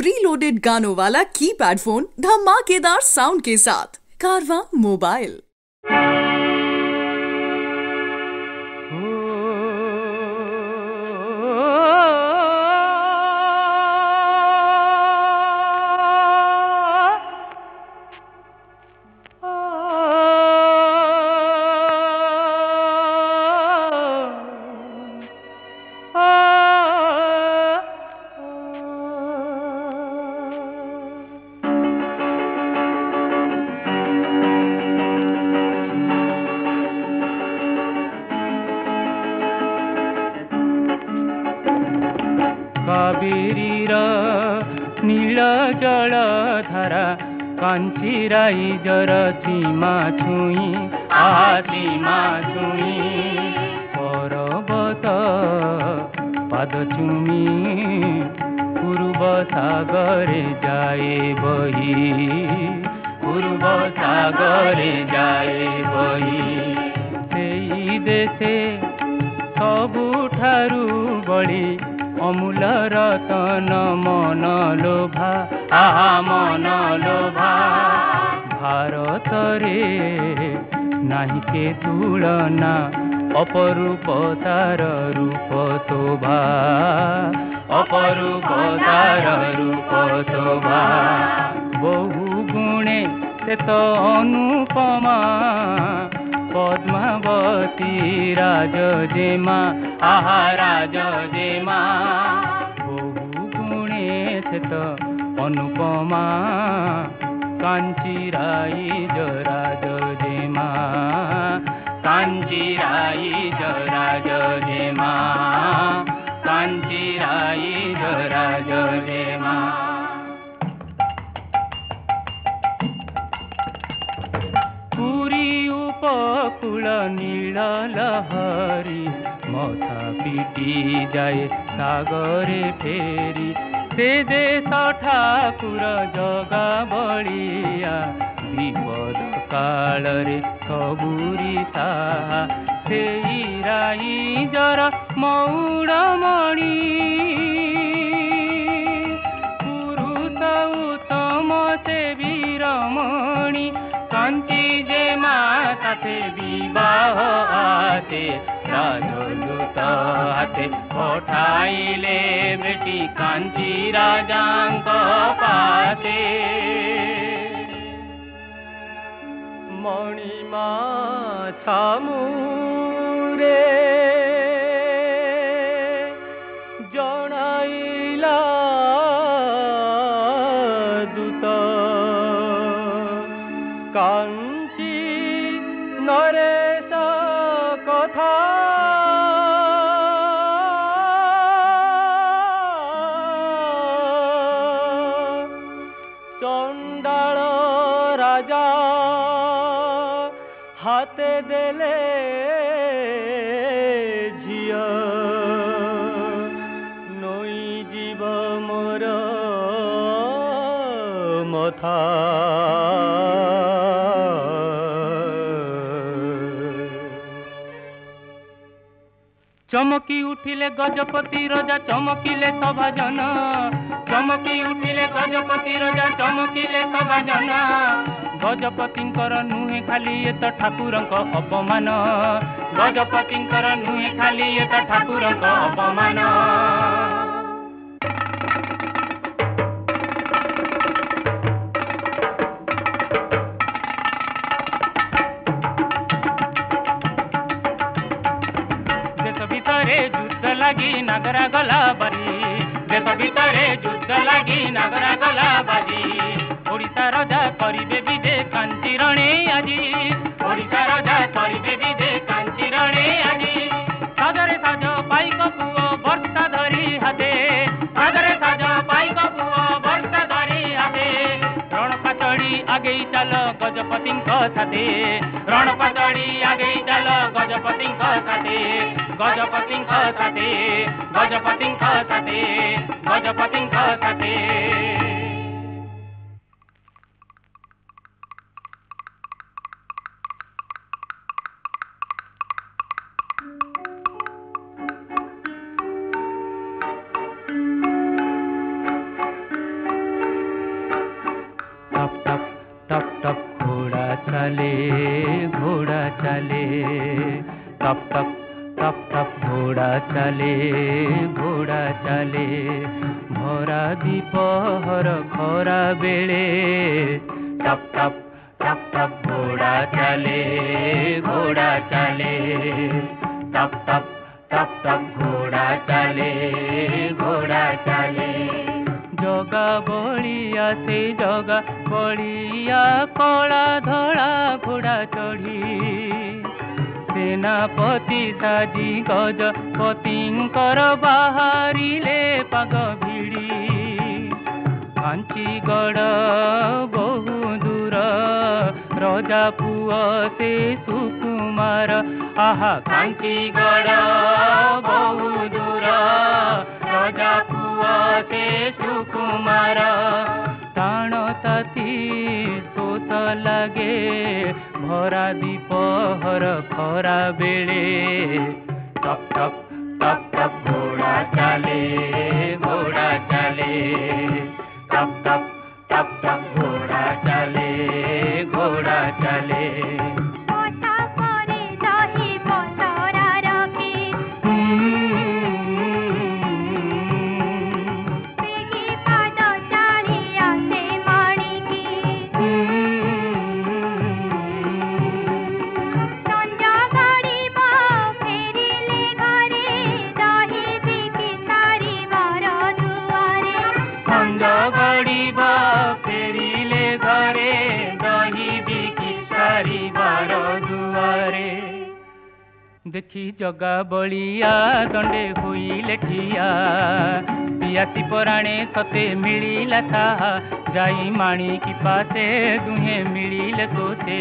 Pre loaded गानों वाला keypad phone धमाकेदार साउंड के साथ कारवा मोबाइल। कावेरीर नील जल धारा कांचीराई जर सीमा छुई सीमा छुई पर्वत पाद चुमी पूर्व सागरे जाए बही पूर्व सागरे जाए बही सेई देशे सबुठारु बड़ी अमूल रतन मन लोभा मन लोभा भारत रे नाही के तुलना अपरूपतार रूप शोभा अपरूपतार रूप शोभा बहु गुणे से तो अनुपमा पद्मावती राजजेमा राजजेमा बहु गुणे से तो अनुपमा कांचीराई राजजेमा कांचीराई राजजेमा कांचीराई राजजेमा उपकूल नील लहरी मथा पिटी जाए सागरे फेरी से देश ठाकुर जगा बलिया विपद काल रे सबुरी साहा से राई जर मौड़मणि पुरुष उत्तम से वीरमणि कांची जे माते विवाह आते राजदूत हाते पठाइले बेटी कांची राजांक पाते मणिमा छामुरे जनाइला दूत कांची नरेश कथा चंडाल राजा हाथे देले झिया नई जीव मोर मथा चमकी उठिले गजपति राजा चमकिले सभाजन चमकी उठिले गजपति राजा चमकिले सभाजन गजपतिंकर नुहे खाली ये तो ठाकुरंक अपमान गजपतिंकर नुहे खाली ये तो ठाकुरंक अपमान युद्ध लगी नगरा गला बाजी देश भितरे युद्ध लगी नगरा गला बाजी ओडिशा राजा करिबे विदे कांची रणे आजी ओडिशा राजा करिबे विदे कांची रणे आजी साजरे साज पाइक पुओ वर्षा धरी हाते साजरे साज पाइक पुओ वर्षा धरी हाते रण पातड़ी आगे चल गजपतिंक साथे रण पातड़ी आगे चल गजपतिंक साथे गजपतिंक साथे गजपतिंक साथे गजपतिंक साथे टप टप टप टप घोड़ा चले टप टप टप टप घोड़ा चले भरा दीपहर खरा बेले टप टप टप टप घोड़ा चले टप टप टप टप घोड़ा चले जगा बलिया से जगा बलिया कला धड़ा घोड़ा चढ़ी सेनापति साजी गजपतिंकर बाहरिले पाग भिड़ी कांचीगढ़ बहु दूर रजा पुआ से सुकुमार आहा कांचीगढ़ बहु दूर रजा पुआ से सुकुमार ताण ताती शोष लागे भरा दीपहर खरा बेले टप टप टप टप घोड़ा चले टप टप टप टप घोड़ा चले देखी जगा बलिया दंडे हुई लेठिया पियासी पराणे सते मिलिला था जाई माणी की पासे दुहे मिलिले सोते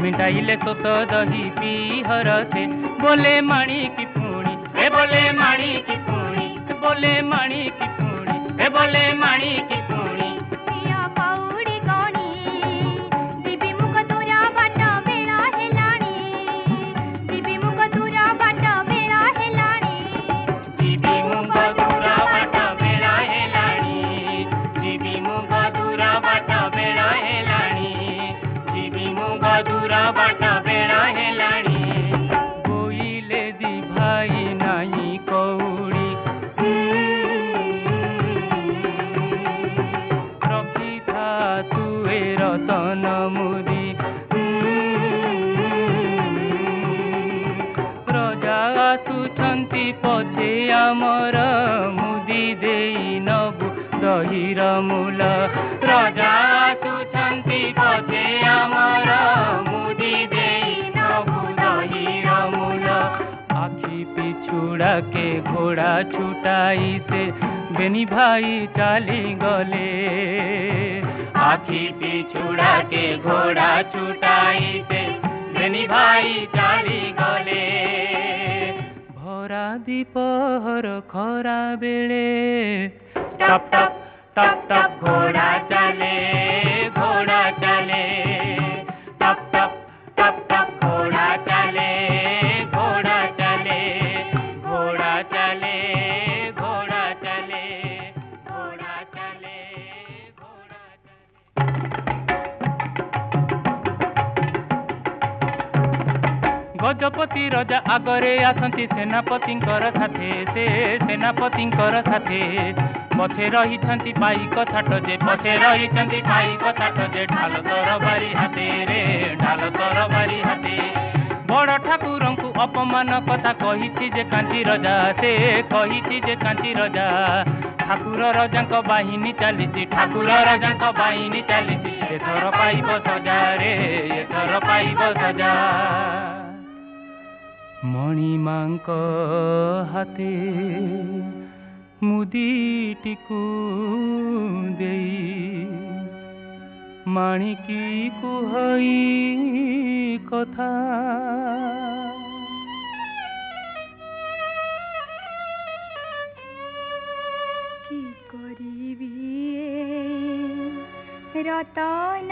मिटाइले सोत दही पी हरते बोले माणी की पुणी ए बोले माणी की पुणी बोले माणी की पुणी ए बोले माणी की पुणी आमर मुदी देई नबु दहीर मूल राजा सुछंती पछे आमर मुदी देई नबु दहीर मूल आखि पिछुड़ा के घोड़ा छुटाई से बेनी भाई चाली गले आखि पिछुड़ा के घोड़ा छुटाई से बेनी भाई चाली गले भरा दीपहर खरा बेले टप टप टप टप घोड़ा चले टप टप टप टप घोड़ा चले घोड़ा चले घोड़ा चले घोड़ा चले घोड़ा चले घोड़ा चले गजपति राजा आगरे आसंती सेनापतिंकर साथे से सेनापतिंकर साथे पछे रहिछंती पाइक छाट जे पछे रहिछंती पाइक छाट जे ढाल तरबारी हाथे रे ढाल तरबारी हाथे बड़ ठाकुरंकु अपमान कथा कहिछि जे कांची राजा से कहिछि जे कांची राजा ठाकुर राजांक बाहिनी चालिछि ठाकुर राजांक बाहिनी चालिछि एथर पाइब सजा रे एथर पाइब सजा मणिमांक हाथे मुदी टिकु देई माणिकी कुहई कथा की करिबी रतन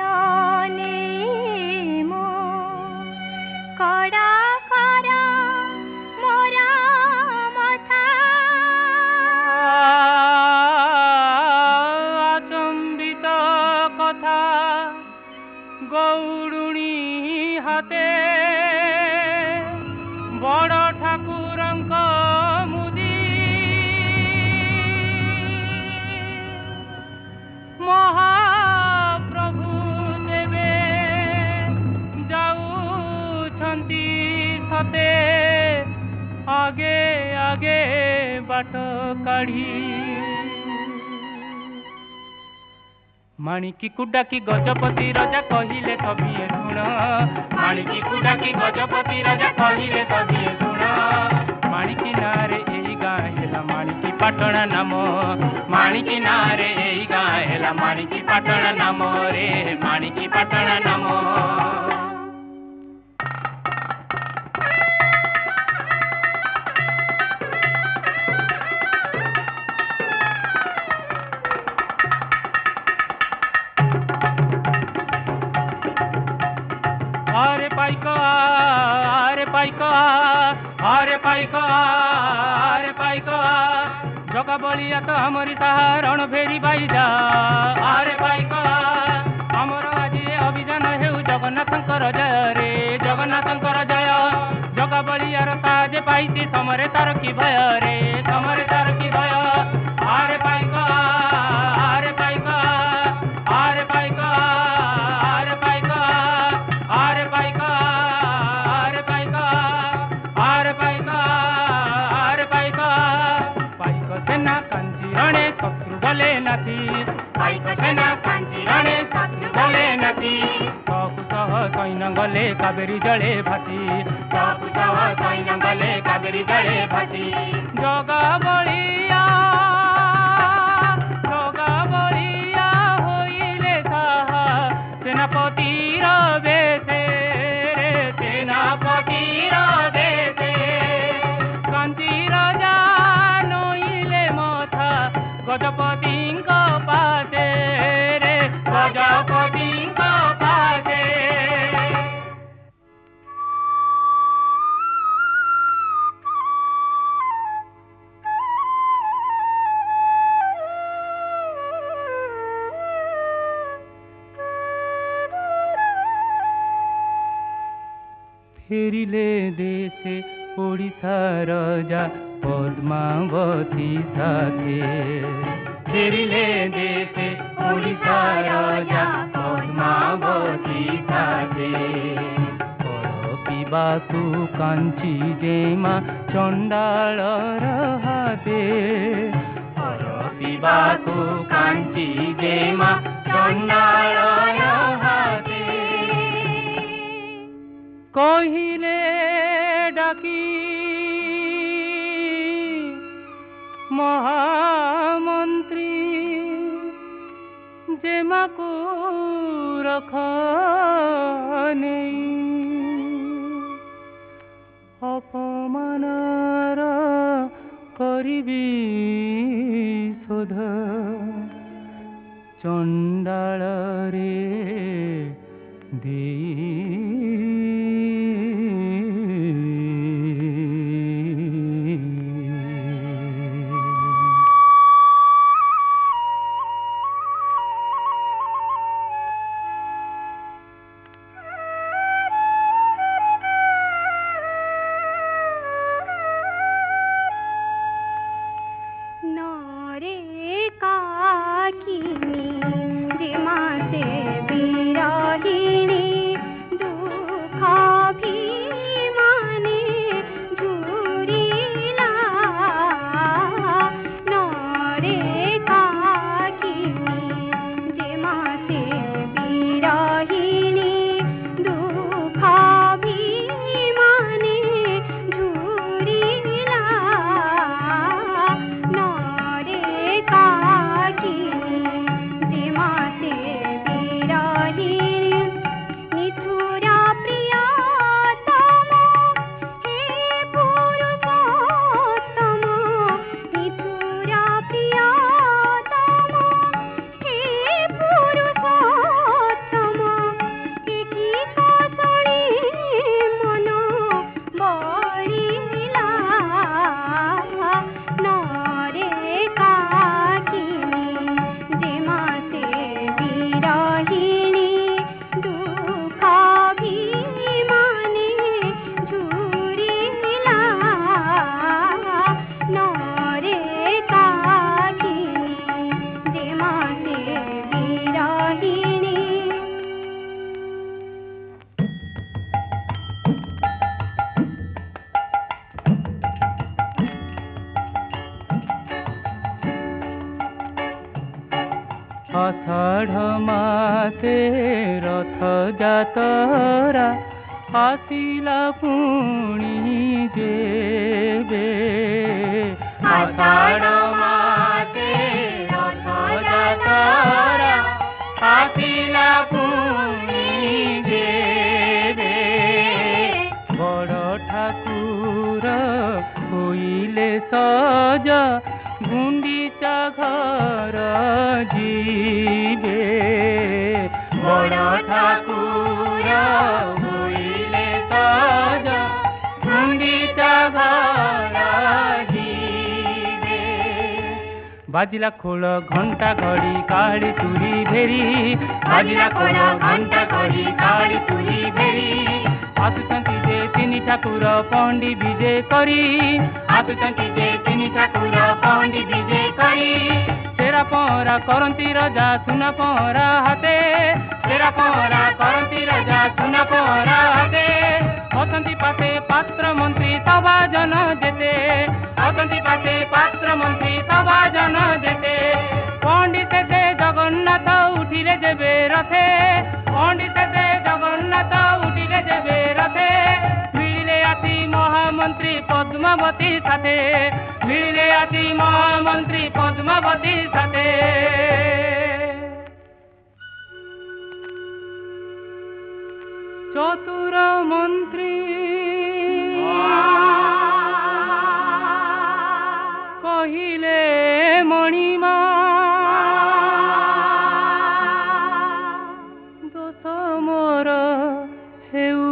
ने मो कड़ा करा मोरा मथा आचंबित कथा गौरुणी हाते बड़ ठाकुरंक मुदी महाप्रभु देवे जाऊछंती सते आगे आगे बाट काढ़ी माणिकी कुडाकी गजपति राजा कहिले तबिए शुण माणिकी कुडाकी गजपति राजा कहिले तबिए शुण माणिकी नारे एई गाँ हेला माणिकी पाटणा नाम माणिकी नारे एई गाँ हेला माणिकी पाटणा नाम रे माणिकी पाटणा नाम आरे पाइका जगा बलिया तो हमारी रण फेरी बाईजा आरे पाइका आमर आज अभियान हेउ जगन्नाथंकर जय रे जगन्नाथंकर जय जगा बलियार साजे पाइती समरे तार की भय रे समरे तार की भय आरे पाइका आरे पाइका आरे पाइका आरे पाइका आरे पाइका आरे पाइका आरे पाइका आरे पाइका पाइक सेना कांची रणे शत्रु गले नाथी पाइक सेना कांची रणे शत्रु गले नाथी सकुसह सैन्य गले कावेरी जले भाती सकुसह सैन्य गले कावेरी जले भाती जगा बलिया होइले साहा सेनापतिर बेसे रे सेनापतिर बेसे कांची राजा नइले मथा गजपतिंक पासे रे गजपतिंक पासे फेरिले देशे ओडिशा राजा पद्मावती साथे फेरिले देशे ओडिशा राजा पद्मावती साथे पिबाकु कांची जेमा चंडालर हाते पिबाकु कांची जेमा चंडालर हाते कहिले डाकी महामंत्री जेमाकु रख अपमानर करिबी शोध चंडाल रे जे मासे बिरहिणी आषाढ़ मासे रथ जातरा आसिला पुणी जेबे आषाढ़ मासे रथ जातरा आसिला पुणी जेबे बड़ ठाकुर होइले सजा गुंडीचा घर जीवे बड़ ठाकुर होइले सजा गुंडीचा घर जीवे बाजिला खोल घंटा घड़ी काली तुरी भेरी बाजिला खोल घंटा घड़ी काली तुरी भेरी आसुचंती जे तिनि ठाकुर पंडी विजे करी आसुचंती जे तिनि ठाकुर पंडी विजे करी तेरा पहरा करंती राजा सुना पहरा हाते तेरा पहरा करंती राजा सुना पहरा हाते असंती पासे पात्र मंत्री सभा जन जेते असंती पासे पात्र मंत्री सभा जन जेते पंडित से जगन्नाथ उठिले जेबे रथे पंडित से जगन्नाथ उठिले जेबे रथे मिलिले आसी महामंत्री पद्मावती साथे मिलिले आसी महामंत्री पद्मावती साथे चतुर मंत्री कहिले मणिमा दोष मोर हेउ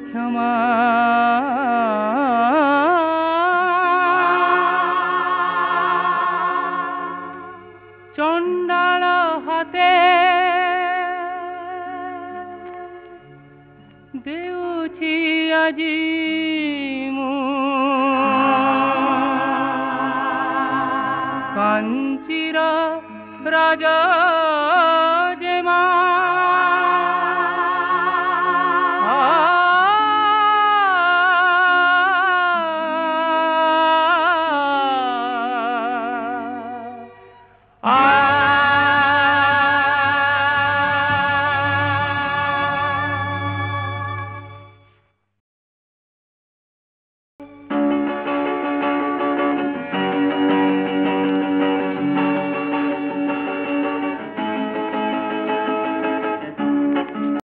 क्षमा चंडाल हाते देउछि आजी मु कांचीर राजा